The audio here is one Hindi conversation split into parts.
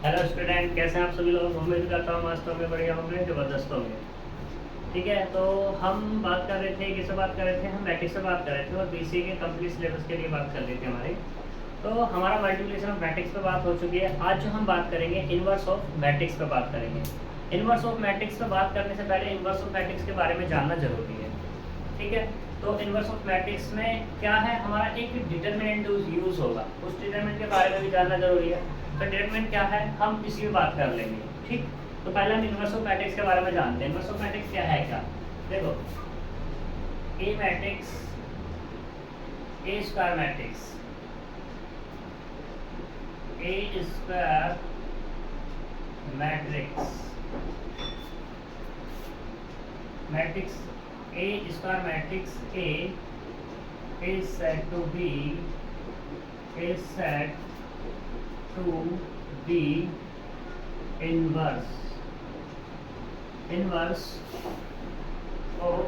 हेलो स्टूडेंट, कैसे हैं आप सभी लोग। उम्मीद करता हूँ मस्त होंगे, बढ़िया होंगे, जबरदस्त होंगे। ठीक है, तो हम बात कर रहे थे, किससे बात कर रहे थे, हम मैट्रिक्स से बात कर रहे थे और बीसीए के कंप्लीट सिलेबस के लिए बात कर रहे थे हमारे। तो हमारा मल्टीप्लिकेशन ऑफ मैट्रिक्स पे बात हो चुकी है। आज जो हम बात करेंगे इनवर्स ऑफ मैट्रिक्स पे बात करेंगे। इनवर्स ऑफ मैट्रिक्स पे बात करने से पहले इनवर्स ऑफ मैट्रिक्स के बारे में जानना जरूरी है। ठीक है, तो इनवर्स ऑफ मैट्रिक्स में क्या है, हमारा एक डिटरमिनेंट यूज होगा, उस डिटरमिनेंट के बारे में भी जानना जरूरी है। तो डिटरमिनेंट क्या है हम इसी में बात कर लेंगे। ठीक, तो पहले हम इनवर्स ऑफ मैट्रिक्स के बारे में जानते हैं। इनवर्स ऑफ मैट्रिक्स क्या है, क्या देखो, a matrix, a square matrix, a square matrix, matrix A square matrix A is said to be inverse of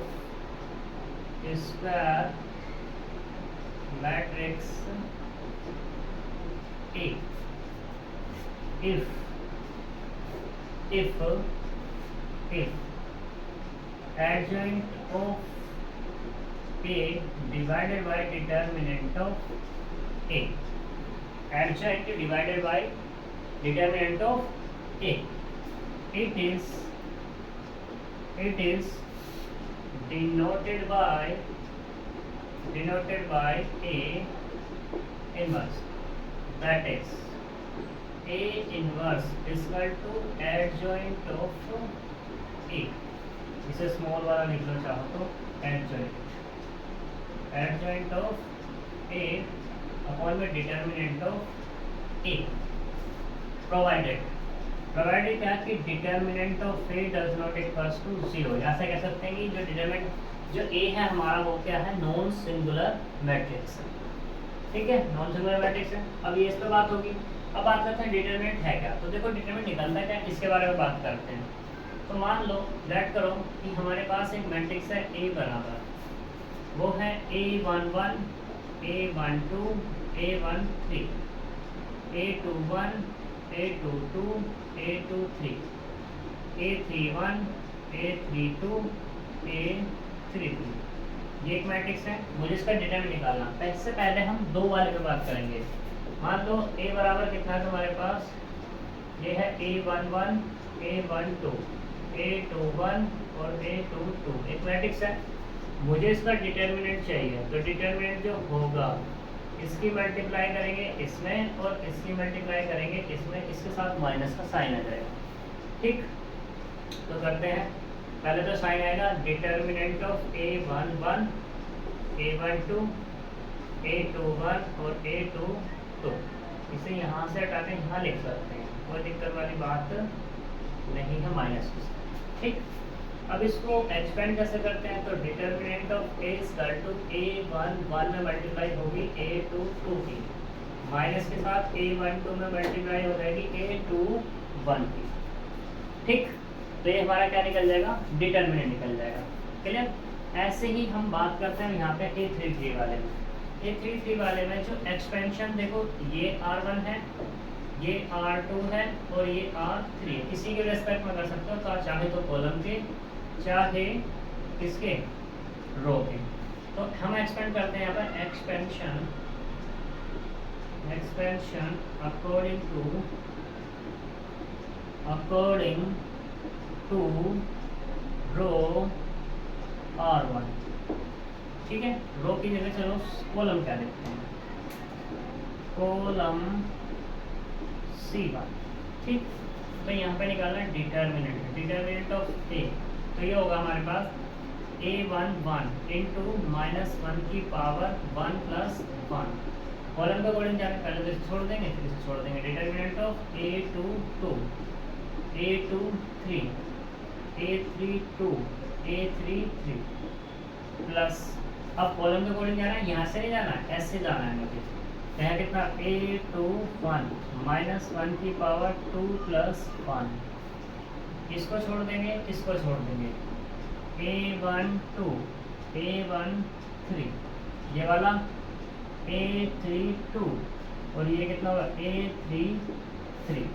square matrix A if adjoint of A divided by determinant of A, adjoint divided by determinant of A, it is denoted by A inverse, that is A inverse is equal to adjoint of A। इसे स्मॉल वाला लिख लो चाहो तो, एडजॉइंट ऑफ ए अपॉन में डिटर्मिनेंट ऑफ ए, प्रोवाइडेड क्या कि determinant of A does not equals to zero. ऐसा कह सकते हैं कि जो डिटर्मिनेंट जो ए है हमारा वो क्या है, नॉन सिंगुलर मैट्रिक्स। ठीक है, नॉन सिंगुलर मैट्रिक्स है। अब ये इस पर बात होगी। अब बात करते हैं डिटर्मिनेंट है क्या। तो देखो डिटर्मिनेंट निकलता क्या है, इसके बारे में बात करते हैं। तो मान लो लेट करो कि हमारे पास एक मैट्रिक्स है A बराबर, वो है A11, A12, A13, A21, A22, A23, A31, A32, A33। ये एक मैट्रिक्स है, मुझे इसका डिटरमिनेंट निकालना। इससे पहले हम दो वाले पे बात करेंगे। मान लो A बराबर कितना है तुम्हारे पास, ये है A11, A12, A21 और A22, एक मैट्रिक्स है। मुझे इसका डिटर्मिनेंट चाहिए, तो डिटर्मिनेंट जो होगा इसकी मल्टीप्लाई करेंगे इसमें और इसकी मल्टीप्लाई करेंगे इसमें, इसके साथ माइनस का साइन आ जाएगा। ठीक, तो करते हैं। पहले तो साइन आएगा determinant of A11, A12, A21 और A22। इसे यहाँ से हटा के यहाँ लिख सकते हैं, कोई दिक्कत वाली बात नहीं है, माइनस। ठीक, अब इसको एक्सपेंड कैसे करते हैं, तो determinant of A equal to A11 में मल्टीप्लाई होगी A22 की, माइनस के साथ A12 में मल्टीप्लाई हो जाएगी A21 की। ठीक, तो ये हमारा क्या निकल जाएगा, डिटर्मिनेंट निकल जाएगा। क्लियर। ऐसे ही हम बात करते हैं यहाँ पे A33 वाले में। A33 वाले में जो एक्सपेंशन देखो, ये R1 है, ये R2 है और ये R3 है। इसी के रेस्पेक्ट में कर सकते हो, तो चाहे तो कॉलम के, चाहे किसके, रो के। तो हम एक्सपेंड करते हैं यहाँ पर, expansion according to row R1। ठीक है, रो की जगह चलो कॉलम क्या लिखते हैं, कॉलम C1। ठीक, तो यहाँ पे निकालना है डिटर्मिनेंट ऑफ ए। तो ये होगा हमारे पास A11 इंटू -1 की पावर 1 + 1। कॉलम का अकॉर्डिंग जाने पहले तो इसे छोड़ देंगे, फिर इसे छोड़ देंगे। Determinant of A22, A23, A32, A33 plus, अब कॉलम के अकॉर्डिंग जाना है, यहाँ से नहीं जाना है, ऐसे जाना है मुझे। यहाँ कितना, A21 -1 की पावर 2 + 1। इसको छोड़ देंगे, इसको छोड़ देंगे, A12, A13, ये वाला A32 और ये कितना होगा A33।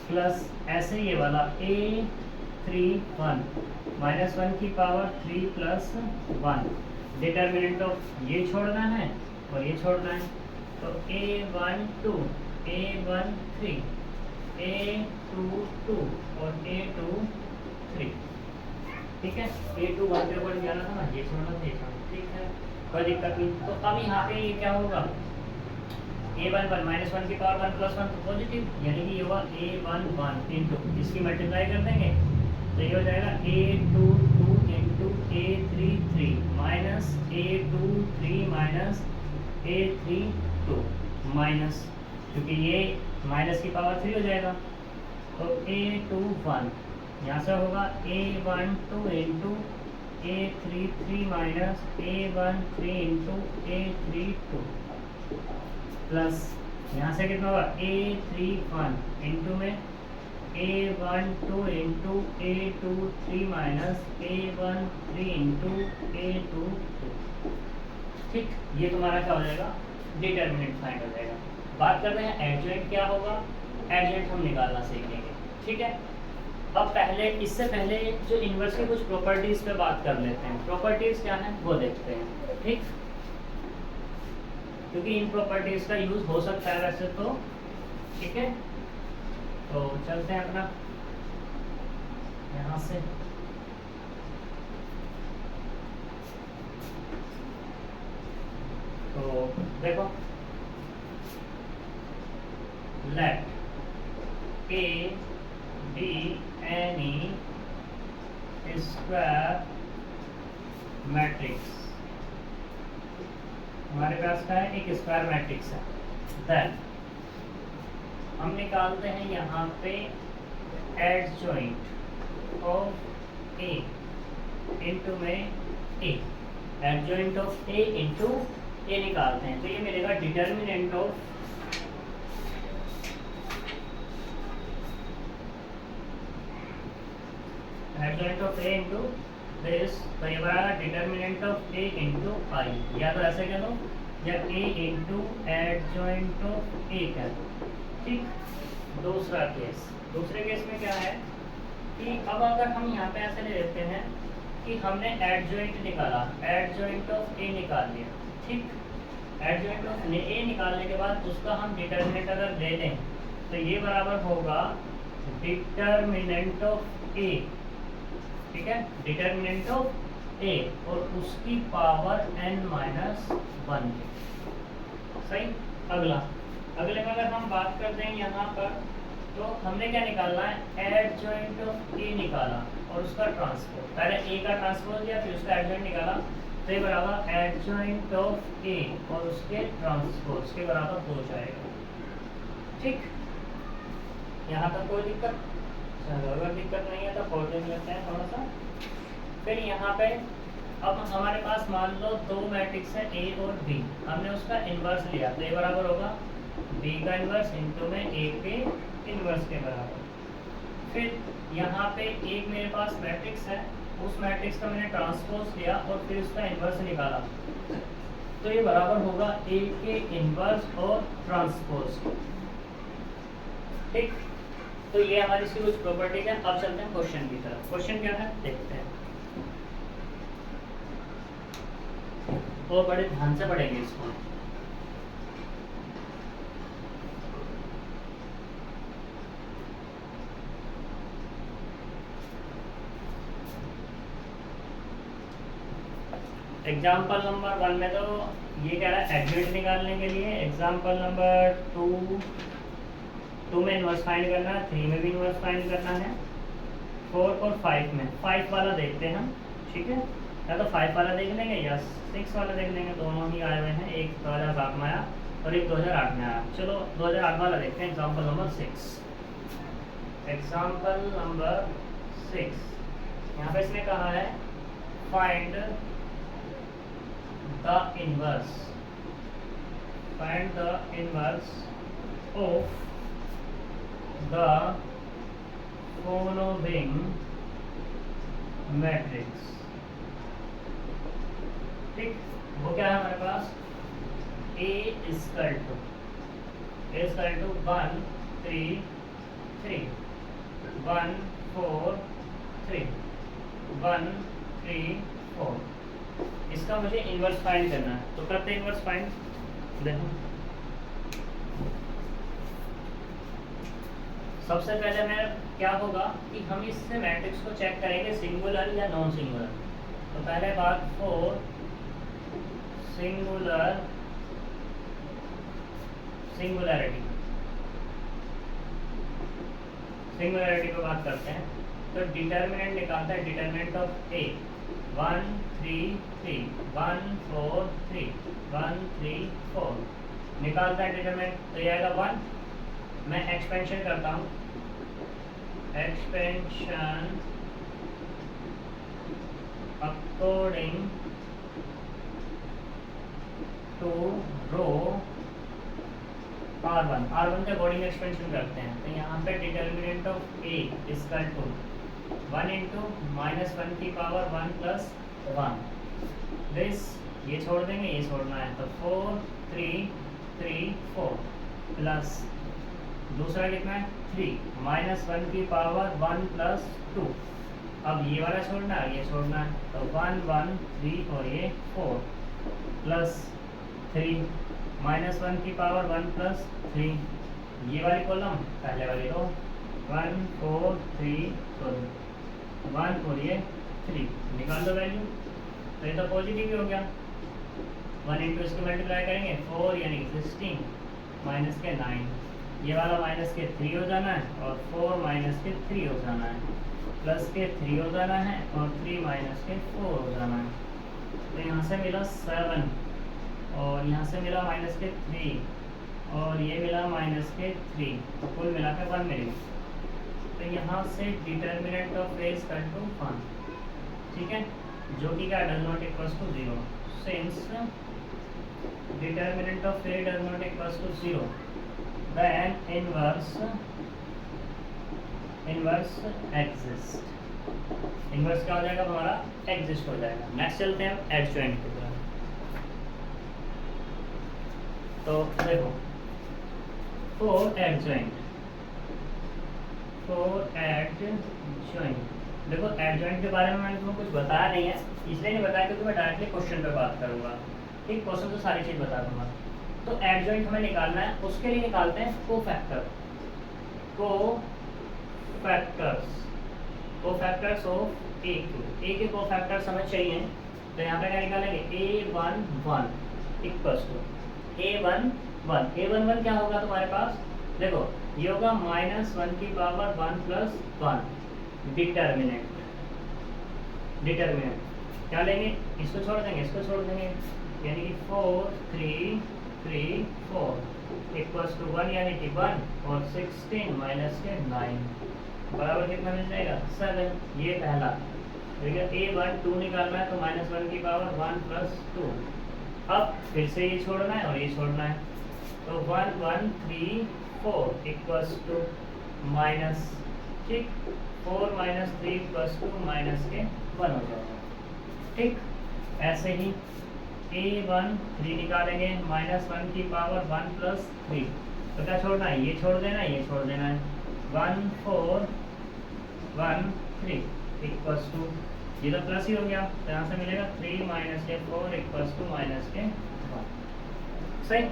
प्लस ऐसे ये वाला A3 1 -1 की पावर 3 प्लस 1। डिटर्मिनेंट ऑफ ये छोड़ना है और ये छोड़ना है, तो A12 A13 A22 और A23। ठीक है, A2 1 के ऊपर जाना था ना, ये छोड़ना था, ये छोड़ना, ठीक है, कोई दिक्कत नहीं। तो अब यहाँ पे ये क्या होगा, A11 -1 की पावर 1 प्लस 1 तो पॉजिटिव, यानी कि ये हुआ A11 इंटू इसकी मल्टीप्लाई कर देंगे तो ये हो जाएगा A22 into A33 minus A23 minus A32 minus, क्योंकि ये माइनस की पावर 3 हो जाएगा, तो A21 यहाँ से होगा A12 into A33 minus A13 into A32 plus यहाँ से कितना होगा A31 इंटू में A12 into A23 minus A13 into A22। ठीक, ये तुम्हारा क्या हो जाएगा, डिटर्मिनेंट फाइंड हो जाएगा। बात करते हैं एडजॉइंट क्या होगा, एडजॉइंट हम निकालना सीखेंगे। ठीक है, अब पहले इससे पहले जो इन्वर्स की कुछ प्रॉपर्टीज पे बात कर लेते हैं। प्रॉपर्टीज क्या है वो देखते हैं। ठीक, क्योंकि इन प्रॉपर्टीज का यूज हो सकता है वैसे तो। ठीक है, तो चलते हैं अपना यहाँ से। तो देखो, let A be any square matrix, हमारे पास का है एक स्क्वायर मैट्रिक्स है। देन हम निकालते हैं यहाँ पे एडजॉइंट ऑफ A इंटू में A, adjoint of A into A निकालते हैं, तो ये मिलेगा determinant of adjoint of A into this, तो ये बराबर डिटर्मिनेंट ऑफ A इंटू आई, या तो ऐसे कह लो या A into adjoint of A कह लो। ठीक, दूसरा केस, दूसरे केस में क्या है कि अब अगर हम यहाँ पे ऐसे ले लेते हैं कि हमने एडजॉइंट निकाला, एडजॉइंट ऑफ A निकाल लिया। ठीक, एडजॉइंट ऑफ A निकालने के बाद उसका हम डिटर्मिनेंट अगर ले लें तो ये बराबर होगा डिटर्मिनेंट ऑफ A। ठीक है, डिटर्मिनेंट ऑफ A और उसकी पावर n-1। सही, अगले में अगर हम बात करते हैं यहाँ पर, तो हमने क्या निकालना है, एडजॉइंट ऑफ A निकाला और उसका ट्रांसपोज, पहले A का ट्रांसपोज लिया फिर उसका एडजॉइंट निकाला, तो ये बराबर एडजॉइंट ऑफ A और उसके ट्रांसपोज के बराबर हो जाएगा। ठीक, यहाँ तक कोई दिक्कत? चलो, अगर दिक्कत नहीं है तो खोल लेते हैं थोड़ा सा। फिर यहाँ पे अब हमारे पास मान लो दो मैट्रिक्स है A और B, हमने उसका इन्वर्स लिया तो ये बराबर होगा B का इन्वर्स इंटू में A के इन्वर्स के बराबर। फिर यहाँ पे एक मेरे पास मैट्रिक्स है, उस मैट्रिक्स का मैंने ट्रांसपोज लिया और फिर उसका इन्वर्स निकाला, तो ये बराबर होगा A के इन्वर्स और ट्रांसपोज। ठीक, तो ये हमारी इसकी कुछ प्रॉपर्टीज है। अब चलते हैं क्वेश्चन की तरफ। क्वेश्चन क्या है देखते हैं, और बड़े ध्यान से पढ़ेंगे इसको। एग्जाम्पल नंबर 1 में तो ये कह रहा है एडजॉइंट निकालने के लिए। एग्जाम्पल नंबर 2 में इन्वर्स फाइंड करना है, 3 में भी इन्वर्स फाइंड करना है, 4 और 5 में। 5 वाला देखते हैं हम। ठीक है, या तो 5 वाला देख लेंगे या 6 वाला देख लेंगे, दोनों ही आए हुए हैं, एक 2007 में आया और एक 2008 में आया। चलो 2008 वाला देखते हैं, एग्जाम्पल नंबर 6। एग्जाम्पल नंबर 6, यहाँ पे इसने कहा है find the inverse, find the inverse of the following matrix. ठीक, वो क्या है हमारे पास, A इक्वल टू 1 3 3 1 4 3 1 3 4। इसका मुझे इन्वर्स फाइंड करना है, तो करते इन्वर्स फाइंड। देखो सबसे पहले मैं क्या होगा कि हम इससे मैट्रिक्स को चेक करेंगे सिंगुलर या नॉन सिंगुलर। तो पहले बात फॉर सिंगुलैरिटी पे बात करते हैं। तो डिटर्मिनेंट निकालता है, डिटर्मिनेंट ऑफ ए 1 3 3 1 4 3 1 3 4 निकालता है डिटर्मिनेंट, तो ये आएगा 1। मैं एक्सपेंशन करता हूँ, expansion according to row R1 के अकॉर्डिंग एक्सपेंशन करते हैं। तो यहाँ पे determinant of A equal to 1 into -1 की पावर 1 प्लस 1 दिस, ये छोड़ देंगे, ये छोड़ना है, तो 4 3 3 4 प्लस दूसरा कितना है 3 -1 की पावर 1 प्लस 2। अब ये वाला छोड़ना है, ये छोड़ना है, तो 1 1 3 और ये 4 प्लस 3 -1 की पावर 1 प्लस 3। ये वाली कॉलम पहले वाली रो 1 4 3 सॉरी 1 और ये 3 निकाल दो वैल्यू, तो ये तो पॉजिटिव ही हो गया। 1 इंटू इसको मल्टीप्लाई करेंगे 4 यानी 16 माइनस के 9, ये वाला माइनस के 3 हो जाना है और 4 माइनस के 3 हो जाना है, प्लस के 3 हो जाना है और 3 माइनस के 4 हो जाना है। तो यहाँ से मिला 7 और यहाँ से मिला माइनस के 3 और ये मिला माइनस के 3, तो कुल मिला के 1 मिलेगी। तो यहाँ से determinant of A equal to 1, ठीक है, जो कि क्या does not equals to 0। Since determinant of A does not equals to 0 then inverse exist, inverse क्या हो जाएगा हमारा, एग्जिस्ट हो जाएगा। नेक्स्ट चलते हैं एडजॉइंट की तरफ। तो देखो फॉर एडजॉइंट देखो एडजॉइंट के बारे में मैंने तुम्हें कुछ बताया नहीं है, इसलिए नहीं बताया क्योंकि मैं डायरेक्टली क्वेश्चन पे बात करूंगा। ठीक, क्वेश्चन तो सारी चीज बता दूंगा। तो एडजॉइंट हमें निकालना है, उसके लिए निकालते हैं कोफैक्टर्स ऑफ ए के कोफैक्टर्स हमें चाहिए। तो यहाँ पे क्या निकालेंगे A11 इक्वल्स टू A11 क्या होगा तुम्हारे पास, देखो ये होगा -1 की पावर 1 प्लस 1 डिटर्मिनेंट क्या लेंगे, इसको छोड़ देंगे, यानी कि 4 3 3 4 इक्वल्स टू 1 यानी कि 1 और 16 माइनस के 9 बराबर कितना मिल जाएगा 7। ये पहला, ठीक है। A12 निकालना है तो -1 की पावर 1 प्लस 2। अब फिर से ये छोड़ना है और ये छोड़ना है, तो 1 1 3 4 इक्वल्स टू माइनस, ठीक, 4 माइनस 3 इक्वल्स टू माइनस के 1 हो जाएगा। ठीक, ऐसे ही A1 3 निकालेंगे, -1 की पावर 1 प्लस 3, तो क्या छोड़ना है, ये छोड़ देना है, ये छोड़ देना है। 1 4 1 3 इक्वल्स टू, ये तो प्लस ही हो गया, तो यहाँ से मिलेगा 3 माइनस के 4 इक्वल्स टू माइनस के 1। सही।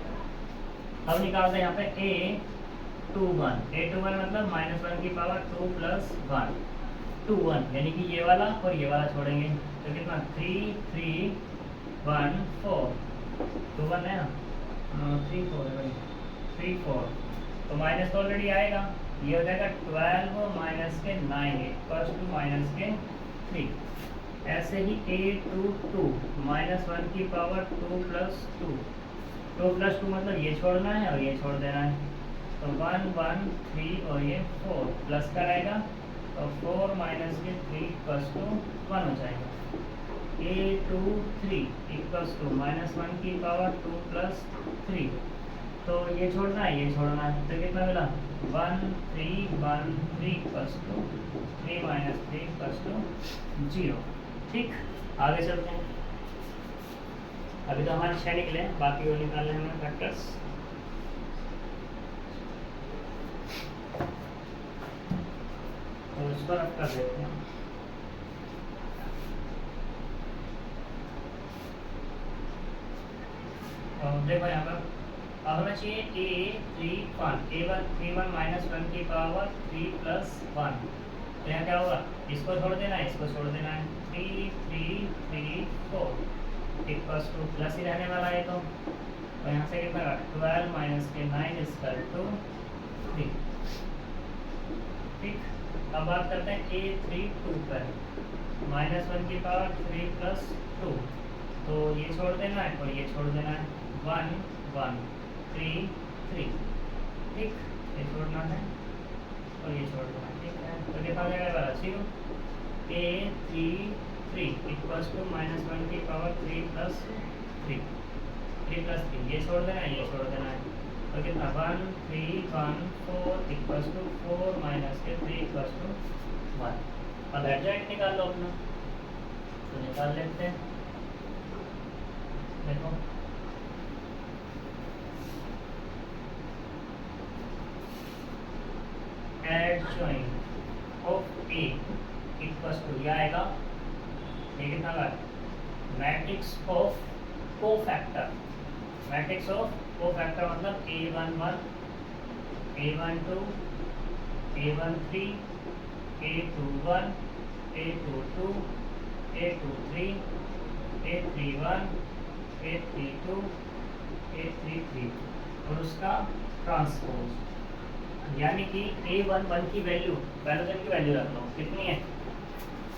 अब निकालते हैं यहाँ पे A21 मतलब -1 की पावर 2 प्लस 1 21, यानी कि ये वाला और ये वाला छोड़ेंगे, तो कितना 3 3 1 4 2 1 है ना, 3 4 है भाई, 3 4, तो माइनस तो ऑलरेडी आएगा, ये हो जाएगा 12 माइनस के 9 इक्वल्स टू माइनस के 3। ऐसे ही A22 -1 की पावर 2 प्लस 2 मतलब ये छोड़ना है और ये छोड़ देना है, तो 1 1 3 और ये 4 प्लस का रहेगा, तो 4 माइनस के 3 इक्वल्स टू 1 हो जाएगा। A23 इक्वल्स टू -1 की पावर 2 प्लस 3, तो ये छोड़ना है, ये छोड़ना है, तो कितना मिला 1 3 1 3 equals to 3 minus 3 equals to 0। ठीक, आगे चलते हैं। अभी तो हमारे 6 निकले, बाकी वो निकालने हमें फैक्टर्स। इसको रख कर देते हैं। देखो यहाँ पर अब हमें चाहिए a3 माइनस 1 की पावर 3 प्लस 1। तो यहाँ क्या होगा, इसको छोड़ देना है, इसको छोड़ देना है, 3 3 3 4 इक्वल्स टू प्लस ही रहने वाला है। तो यहाँ से कितना 12 माइनस के 9 इक्वल टू 3। ठीक, अब बात करते हैं a3 2 पर, माइनस 1 की पावर 3 प्लस 2। तो ये छोड़ देना है और ये छोड़ देना है, 1 1 3 3। ठीक, ये छोड़ना है और ये छोड़ देना है। ठीक है, तो कितना हो जाएगा 0। a3 इक्वल्स टू माइनस 1 की पावर 3 प्लस 3 ये छोड़ देना है, ये छोड़ देना है। तो कितना 1 3 1 4 इक्वल्स टू 4 माइनस के 3 इक्वल्स टू 1। अब एडजॉइंट निकाल लो अपना, तो निकाल लेते हैं। देखो adjoint of A equals to यह आएगा, ये कितना का matrix of cofactor. Matrix of cofactor मतलब a11 a12 a13 a21 a22 a23 a31 a32 a33 और उसका ट्रांसपोज। यानी कि a11 की वैल्यू वैल्यूजन की वैल्यू रख लो, कितनी है,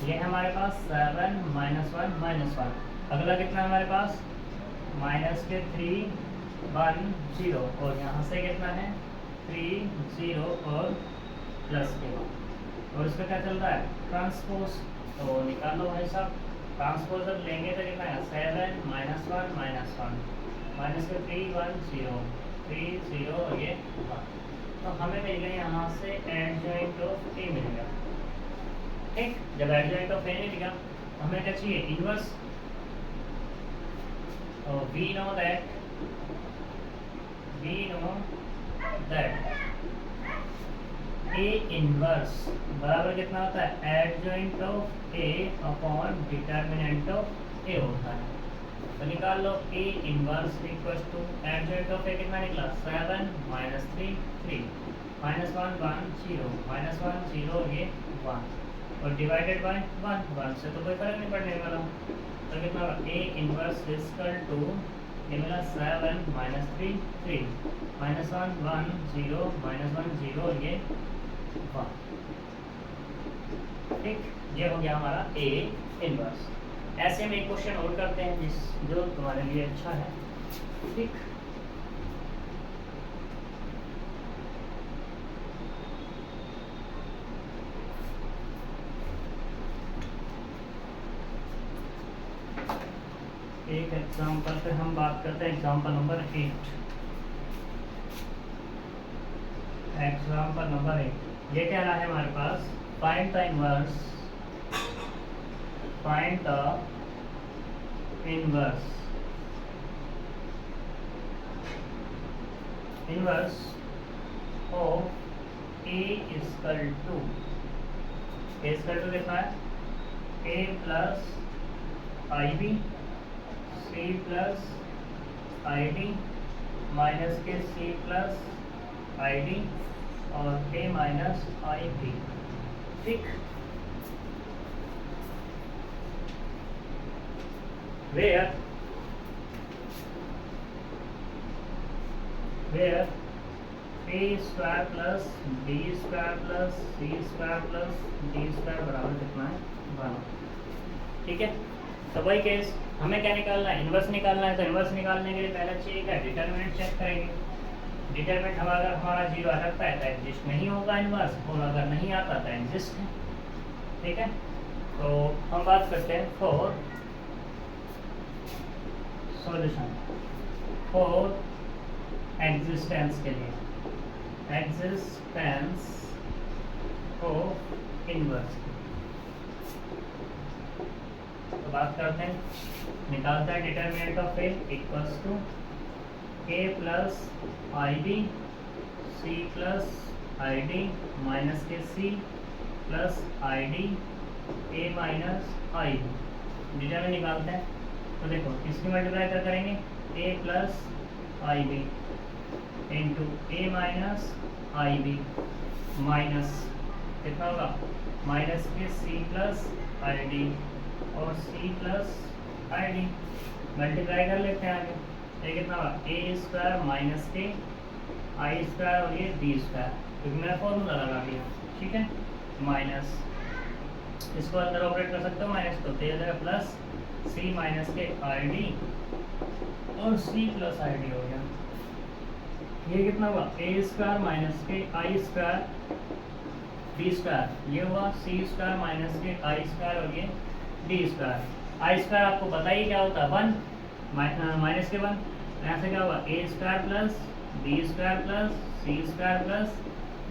ये है हमारे पास 7 माइनस 1 माइनस 1। अगला कितना है हमारे पास, माइनस के 3 1 0 और यहाँ से कितना है 3 0 और प्लस के, और इसका क्या चल रहा है ट्रांसपोज। तो निकालो भाई साहब, ट्रांसपोज जब लेंगे तो कितना है 7 माइनस 1 माइनस 1 माइनस के 3 1 0 3 0 और ये 1। तो हमें मिल गया यहाँ से एडजॉइंट ऑफ ए मिल गया। ठीक, जब एडजॉइंट ऑफ ए मिल गया हमें क्या चाहिए, inverse. we know that a inverse बराबर कितना होता है, adjoint of a upon determinant of a होता है। तो निकाल लो a inverse equals to adjoint of a कितना निकला 7 माइनस 3 3 माइनस 1 1 0 माइनस 1 0 ये 1 और डिवाइडेड बाय 1 1 से तो कोई फर्क नहीं पड़ने वाला। तो कितना a इनवर्स इक्वल टू ये मिला 7 माइनस 3 3 माइनस 1 1 0 माइनस 1 0 ये 1। ठीक, ये हो गया हमारा a इनवर्स। ऐसे में एक क्वेश्चन और करते हैं जो तुम्हारे लिए अच्छा है। ठीक, एक एग्जांपल पे हम बात करते हैं, एग्जांपल नंबर 8। एग्जांपल नंबर 8 ये कह रहा है हमारे पास, find the inverse inverse of a equal to कितना है a plus ib c plus id minus के c प्लस id और a माइनस ib। ठीक, where a square plus b square plus c square plus d square बराबर कितना है 12। ठीक है, तो वही केस हमें क्या निकालना है, इन्वर्स निकालना है। तो इन्वर्स निकालने के लिए पहले चाहिए क्या, डिटरमिनेंट चेक करेंगे। डिटरमिनेंट हमारा 0 आ सकता है तो एग्जिस्ट नहीं होगा इन्वर्स, और अगर नहीं आता तो एग्जिस्ट है। ठीक है, तो हम बात करते हैं फॉर सॉल्यूशन फॉर एग्जिस्टेंस के लिए, एग्जिस्टेंस ऑफ इनवर्स। तो बात करते हैं, निकालते हैं determinant of A equals to a plus I B c plus I D minus के सी plus I D a minus I B, determinant निकालते हैं। तो देखो इसकी मल्टीप्लाई कर करेंगे a plus I b into a minus I B minus कितना होगा, माइनस के सी प्लस आई डी और सी प्लस आई डी, मल्टीप्लाई कर लेते हैं आगे। ये कितना होगा, ए स्क्वायर माइनस के आई स्क्वायर और ये बी स्क्वायर, क्योंकि मैंने फॉर्मूला लगा दिया, ठीक है। माइनस इसको अंदर ऑपरेट कर सकते हो माइनस, तो ये जाएगा प्लस सी माइनस के आई डी और सी प्लस आई डी हो गया। ये कितना हुआ, ए स्क्वायर माइनस के आई स्क्वायर बी स्क्वायर, ये हुआ सी स्क्वायर माइनस के आई स्क्वायर और ये डी स्क्वायर। आई स्क्वायर आपको पता ही क्या होता है, 1 माइनस के 1, यहाँ से क्या हुआ a square plus b square plus c square plus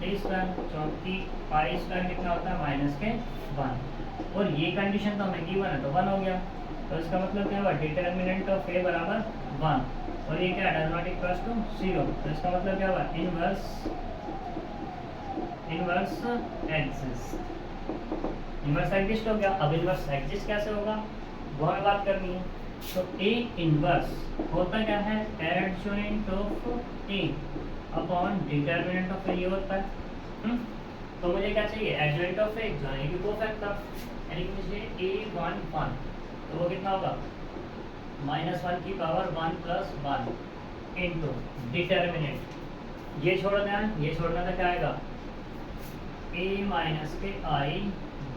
d square, चौकी आई स्क्वायर कितना होता है माइनस के 1, और ये कंडीशन तो हमें गिवन है तो 1 हो गया। तो इसका मतलब क्या हुआ, डिटर्मिनेंट ऑफ ए बराबर 1, और ये क्या डज नॉट इक्वल्स टू 0, तो इसका मतलब क्या हुआ, इनवर्स एग्जिस्ट हो गया। अब इनवर्स एग्जिस्ट कैसे होगा वो हमें बात करनी है। तो ए इनवर्स होता क्या है, adjoint of A upon determinant of A, ये होता है। तो मुझे क्या चाहिए, एडजॉइंट ऑफ ए यानी कि कोफैक्टर, यानी कि मुझे a1 1, तो वो कितना होगा -1 की पावर 1 प्लस 1 इंटू डिटर्मिनेंट, ये छोड़ना है, ये छोड़ना था, क्या आएगा a माइनस के आई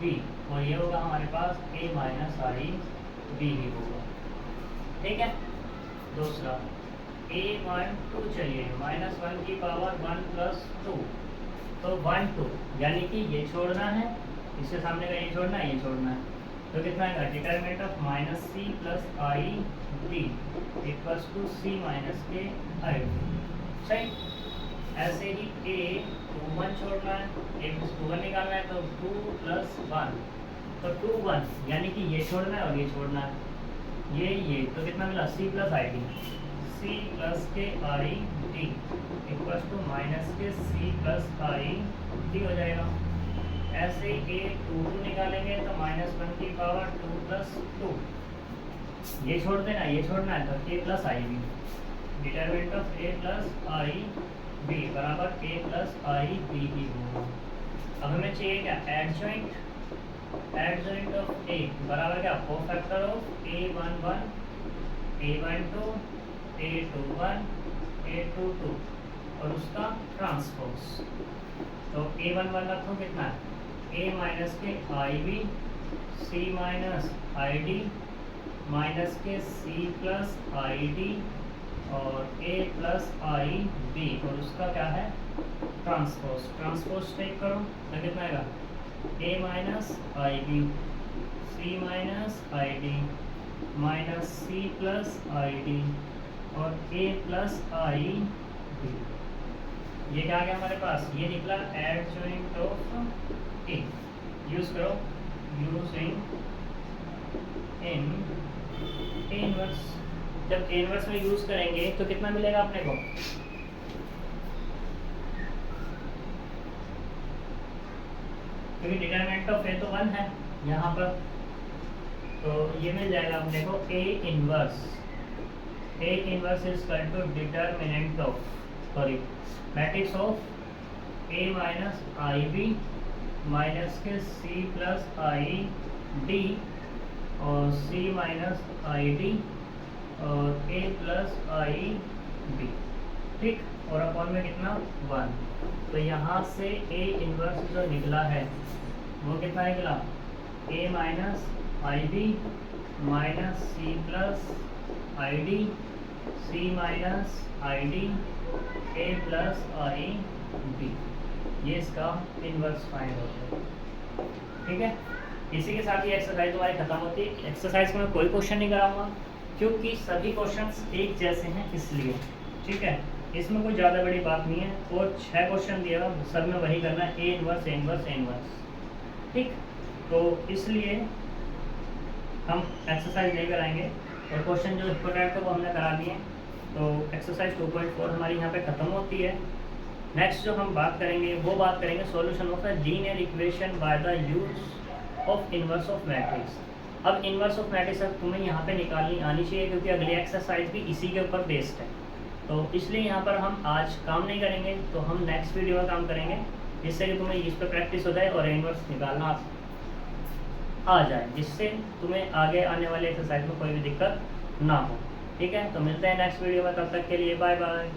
बी, और ये होगा हमारे पास a माइनस आई बी ही होगा, ठीक है। दूसरा a1 2 चाहिए, -1 की पावर 1 प्लस 2, तो 1 2 यानी कि ये छोड़ना है, इसके सामने का ये छोड़ना है, ये छोड़ना है, तो कितना आएगा, determinant of minus C plus I D equals to C minus के आई डी, सही। ऐसे ही ए 2 1 छोड़ना है, ए 2 1 निकालना है, तो 2 प्लस 1, तो 2 1 यानी कि ये छोड़ना है और ये छोड़ना है, ये तो कितना मिला, c plus I D, c plus के I D equals to minus के सी प्लस आई डी हो जाएगा। ऐसे ही ए 2 2 निकालेंगे तो -1 की पावर 2 प्लस 2, ये छोड़ देना, ये छोड़ना है, तो A plus I B, determinant of A plus I B बराबर ए प्लस आई बी ही होगा। अब हमें चाहिए क्या, एडजॉइंट ऑफ ए बराबर क्या, cofactor of a11 a12 a21 a22 और उसका ट्रांसपोज। तो a11 रखो कितना है, a माइनस के I B C minus I D minus के सी प्लस आई डी और a प्लस आई बी, और उसका क्या है ट्रांसपोज टेक करो, तो कितना आएगा a minus I B C minus I D minus C plus I D और a प्लस आई बी, ये क्या आ गया हमारे पास, ये निकला एडजॉइंट ऑफ ए। यूज करो, यूजिंग इन ए इनवर्स, जब ए इनवर्स में यूज करेंगे तो कितना मिलेगा अपने को, क्योंकि डिटरमिनेंट ऑफ ए तो 1 है यहाँ पर, तो ये मिल जाएगा अपने को A inverse is equal to determinant of, sorry matrix of A minus I B minus के सी प्लस आई डी और सी माइनस आई डी और ए प्लस आई बी, ठीक, और अपॉन में कितना 1, तो यहाँ से ए इनवर्स जो निकला है वो कितना निकला, A minus I B minus C plus I D C minus I D A plus I B, ये इसका इनवर्स फाइंड होता है, ठीक है। इसी के साथ ये एक्सरसाइज तुम्हारी खत्म होती है। एक्सरसाइज में मैं कोई क्वेश्चन नहीं कराऊंगा क्योंकि सभी क्वेश्चंस एक जैसे हैं इसलिए, ठीक है। इसमें कोई ज़्यादा बड़ी बात नहीं है, और 6 क्वेश्चन दिया हुआ, सब में वही करना है, A inverse A inverse A inverse, ठीक। तो इसलिए हम एक्सरसाइज नहीं कराएंगे, और क्वेश्चन जो इम्पोर्टेंट है वो हमने करा दिए। तो एक्सरसाइज 2.4 हमारी यहाँ पे ख़त्म होती है। नेक्स्ट जो हम बात करेंगे वो बात करेंगे solution of a linear equation by the use of inverse of matrix. अब इनवर्स ऑफ मैट्रिक्स अब तुम्हें यहाँ पे निकालनी आनी चाहिए, क्योंकि अगली एक्सरसाइज भी इसी के ऊपर बेस्ड है। तो इसलिए यहाँ पर हम आज काम नहीं करेंगे, तो हम नेक्स्ट वीडियो में काम करेंगे, जिससे कि तुम्हें इस पर प्रैक्टिस हो जाए और इनवर्स निकालना आ जाए, जिससे तुम्हें आगे आने वाले एक्सरसाइज में कोई भी दिक्कत ना हो। ठीक है, तो मिलते हैं नेक्स्ट वीडियो में, तब तक के लिए बाय बाय।